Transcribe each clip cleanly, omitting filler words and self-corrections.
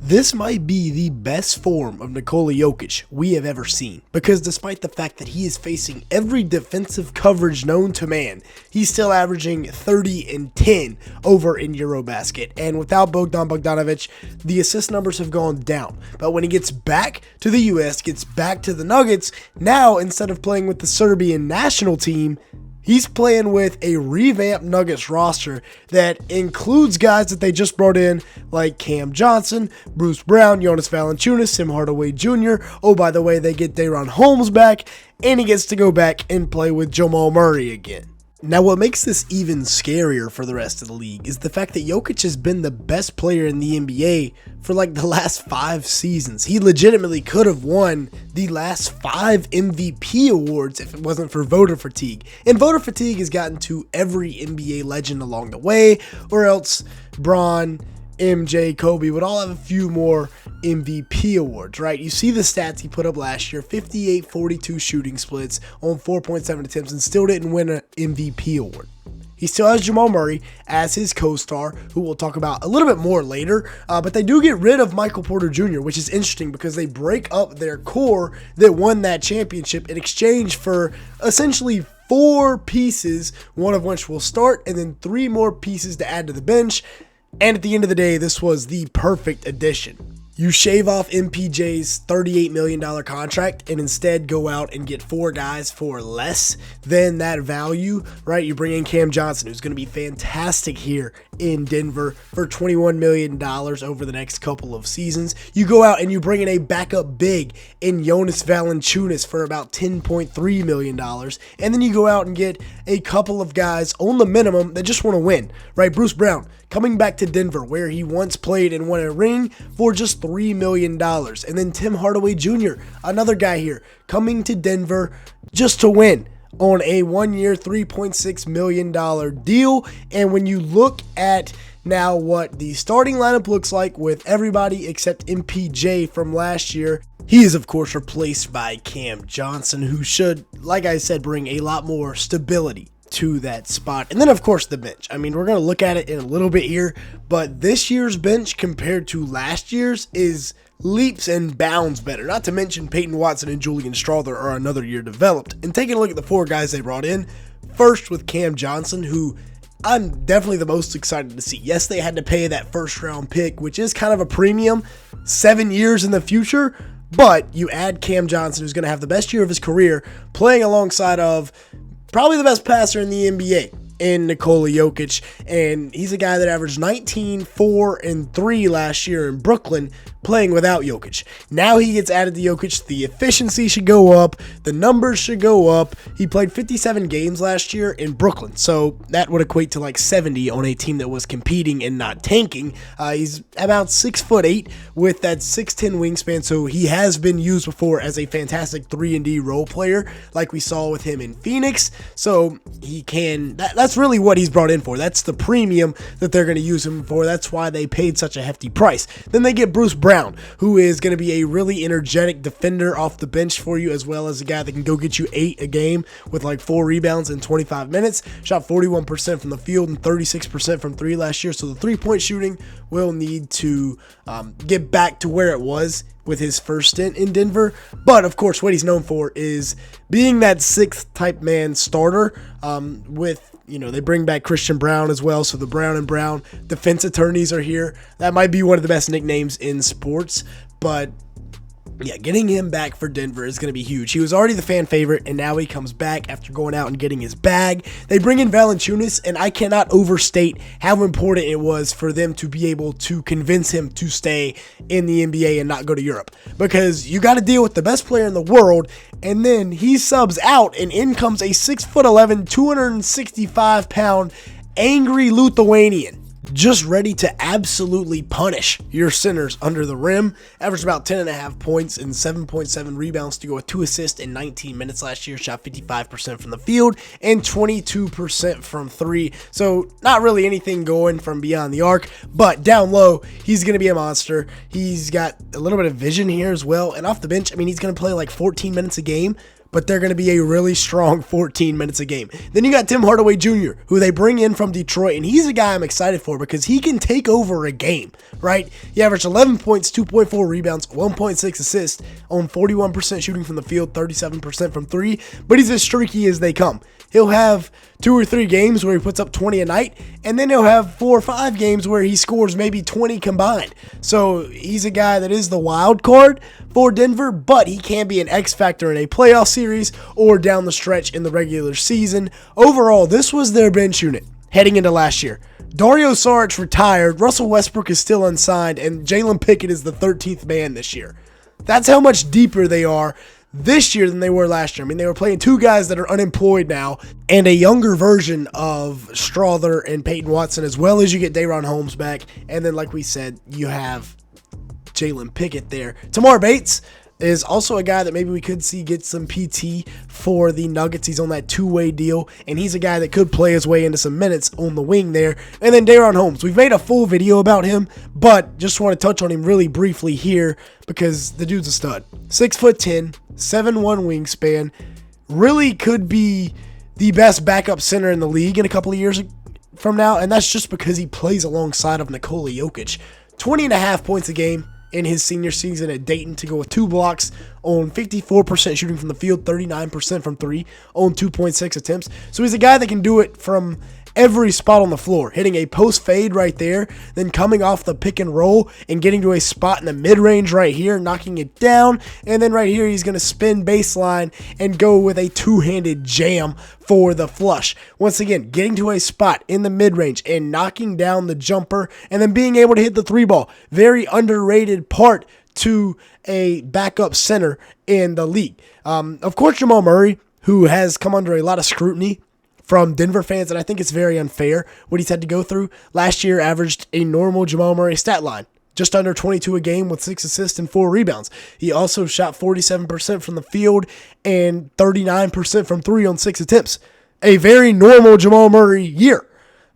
This might be the best form of Nikola Jokic we have ever seen, because despite the fact that he is facing every defensive coverage known to man, he's still averaging 30 and 10 over in Eurobasket, and without Bogdan Bogdanovic, the assist numbers have gone down. But when he gets back to the US, gets back to the Nuggets, now instead of playing with the Serbian national team, he's playing with a revamped Nuggets roster that includes guys that they just brought in like Cam Johnson, Bruce Brown, Jonas Valanciunas, Tim Hardaway Jr. Oh, by the way, they get Daron Holmes back, and he gets to go back and play with Jamal Murray again. Now, what makes this even scarier for the rest of the league is the fact that Jokic has been the best player in the NBA for like the last 5 seasons. He legitimately could have won the last 5 MVP awards if it wasn't for voter fatigue. And voter fatigue has gotten to every NBA legend along the way, or else Bron, MJ, Kobe would all have a few more MVP awards, right? You see the stats he put up last year, 58-42 shooting splits on 4.7 attempts, and still didn't win an MVP award. He still has Jamal Murray as his co-star, who we'll talk about a little bit more later, but they do get rid of Michael Porter Jr., which is interesting because they break up their core that won that championship in exchange for essentially 4 pieces, one of which will start, and then 3 more pieces to add to the bench. And at the end of the day, this was the perfect addition. You shave off MPJ's $38 million contract and instead go out and get 4 guys for less than that value, right? You bring in Cam Johnson, who's going to be fantastic here in Denver for $21 million over the next couple of seasons. You go out and you bring in a backup big in Jonas Valanciunas for about $10.3 million. And then you go out and get a couple of guys on the minimum that just want to win, right? Bruce Brown coming back to Denver, where he once played and won a ring, for just $3 million. And then Tim Hardaway Jr., another guy here, coming to Denver just to win on a 1-year, $3.6 million deal. And when you look at now what the starting lineup looks like with everybody except MPJ from last year, he is, of course, replaced by Cam Johnson, who should, like I said, bring a lot more stability to that spot. And then, of course, the bench. I mean, we're going to look at it in a little bit here, but this year's bench compared to last year's is leaps and bounds better. Not to mention Peyton Watson and Julian Strawther are another year developed. And taking a look at the 4 guys they brought in, first with Cam Johnson, who I'm definitely the most excited to see. Yes, they had to pay that first round pick, which is kind of a premium, 7 years in the future, but you add Cam Johnson, who's going to have the best year of his career, playing alongside of probably the best passer in the NBA in Nikola Jokic, and he's a guy that averaged 19, 4, and 3 last year in Brooklyn, playing without Jokic. Now he gets added to Jokic, the efficiency should go up, the numbers should go up. He played 57 games last year in Brooklyn, so that would equate to like 70 on a team that was competing and not tanking. He's about 6'8" with that 6'10" wingspan, so he has been used before as a fantastic 3-and-D role player, like we saw with him in Phoenix. So he can, that's really what he's brought in for. That's the premium that they're going to use him for. That's why they paid such a hefty price. Then they get Bruce Brown, who is going to be a really energetic defender off the bench for you, as well as a guy that can go get you 8 a game with like 4 rebounds in 25 minutes. Shot 41% from the field and 36% from 3 last year. So the 3-point shooting will need to get back to where it was with his first stint in Denver. But of course, what he's known for is being that 6th type man starter with, you know, they bring back Christian Brown as well. So the Brown and Brown defense attorneys are here. That might be one of the best nicknames in sports, but yeah, getting him back for Denver is going to be huge. He was already the fan favorite, and now he comes back after going out and getting his bag. They bring in Valanciunas, and I cannot overstate how important it was for them to be able to convince him to stay in the NBA and not go to Europe. Because you got to deal with the best player in the world, and then he subs out, and in comes a 6'11", 265-pound angry Lithuanian, just ready to absolutely punish your centers under the rim. Averaged about 10.5 points and 7.7 rebounds to go with 2 assists in 19 minutes last year. Shot 55% from the field and 22% from 3. So not really anything going from beyond the arc, but down low, he's going to be a monster. He's got a little bit of vision here as well. And off the bench, I mean, he's going to play like 14 minutes a game, but they're going to be a really strong 14 minutes a game. Then you got Tim Hardaway Jr., who they bring in from Detroit, and he's a guy I'm excited for because he can take over a game, right? He averaged 11 points, 2.4 rebounds, 1.6 assists on 41% shooting from the field, 37% from three, but he's as streaky as they come. He'll have 2 or 3 games where he puts up 20 a night, and then he'll have 4 or 5 games where he scores maybe 20 combined. So he's a guy that is the wild card for Denver, but he can be an X factor in a playoff series or down the stretch in the regular season. Overall, this was their bench unit heading into last year. Dario Saric retired, Russell Westbrook is still unsigned, and Jalen Pickett is the 13th man this year. That's how much deeper they are this year than they were last year. I mean, they were playing 2 guys that are unemployed now and a younger version of Strother and Peyton Watson, as well as you get Day'Ron Holmes back. And then, like we said, you have Jalen Pickett there. Tamar Bates is also a guy that maybe we could see get some PT for the Nuggets. He's on that 2-way deal, and he's a guy that could play his way into some minutes on the wing there. And then Day'Ron Holmes. We've made a full video about him, but just want to touch on him really briefly here because the dude's a stud. 6'10", 7'1" wingspan. Really could be the best backup center in the league in a couple of years from now, and that's just because he plays alongside of Nikola Jokic. 20.5 points a game in his senior season at Dayton to go with 2 blocks on 54% shooting from the field, 39% from 3 on 2.6 attempts. So he's a guy that can do it from every spot on the floor, hitting a post fade right there, then coming off the pick and roll and getting to a spot in the mid-range right here, knocking it down, and then right here he's going to spin baseline and go with a 2-handed jam for the flush. Once again, getting to a spot in the mid-range and knocking down the jumper and then being able to hit the 3-ball. Very underrated part to a backup center in the league. Of course, Jamal Murray, who has come under a lot of scrutiny from Denver fans, and I think it's very unfair what he's had to go through. Last year averaged a normal Jamal Murray stat line, just under 22 a game with 6 assists and 4 rebounds. He also shot 47% from the field and 39% from 3 on 6 attempts. A very normal Jamal Murray year.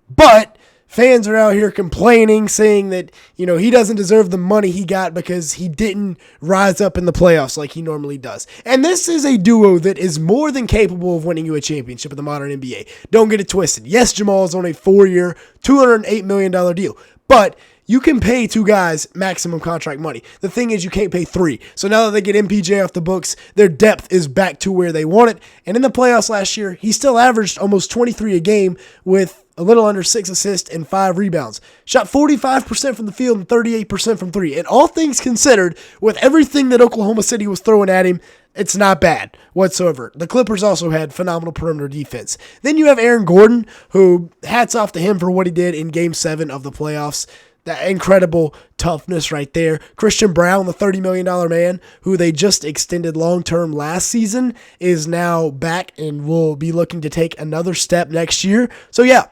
But fans are out here complaining, saying that, he doesn't deserve the money he got because he didn't rise up in the playoffs like he normally does. And this is a duo that is more than capable of winning you a championship in the modern NBA. Don't get it twisted. Yes, Jamal is on a 4-year, $208 million deal, but you can pay 2 guys maximum contract money. The thing is, you can't pay 3. So now that they get MPJ off the books, their depth is back to where they want it. And in the playoffs last year, he still averaged almost 23 a game with a little under 6 assists and 5 rebounds. Shot 45% from the field and 38% from 3. And all things considered, with everything that Oklahoma City was throwing at him, it's not bad whatsoever. The Clippers also had phenomenal perimeter defense. Then you have Aaron Gordon, who hats off to him for what he did in Game 7 of the playoffs. That incredible toughness right there. Christian Brown, the $30 million man, who they just extended long-term last season, is now back and will be looking to take another step next year. So yeah,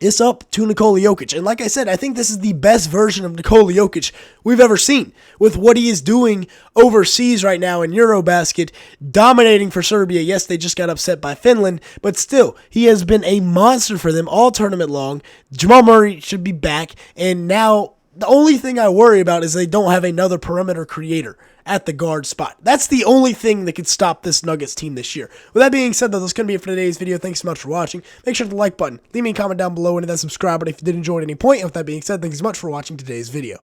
it's up to Nikola Jokic. And like I said, I think this is the best version of Nikola Jokic we've ever seen with what he is doing overseas right now in Eurobasket, dominating for Serbia. Yes, they just got upset by Finland, but still, he has been a monster for them all tournament long. Jamal Murray should be back, and now the only thing I worry about is they don't have another perimeter creator at the guard spot. That's the only thing that could stop this Nuggets team this year. With that being said, though, that's going to be it for today's video. Thanks so much for watching. Make sure to hit the like button. Leave me a comment down below and hit that subscribe button if you did enjoy at any point. And with that being said, thanks so much for watching today's video.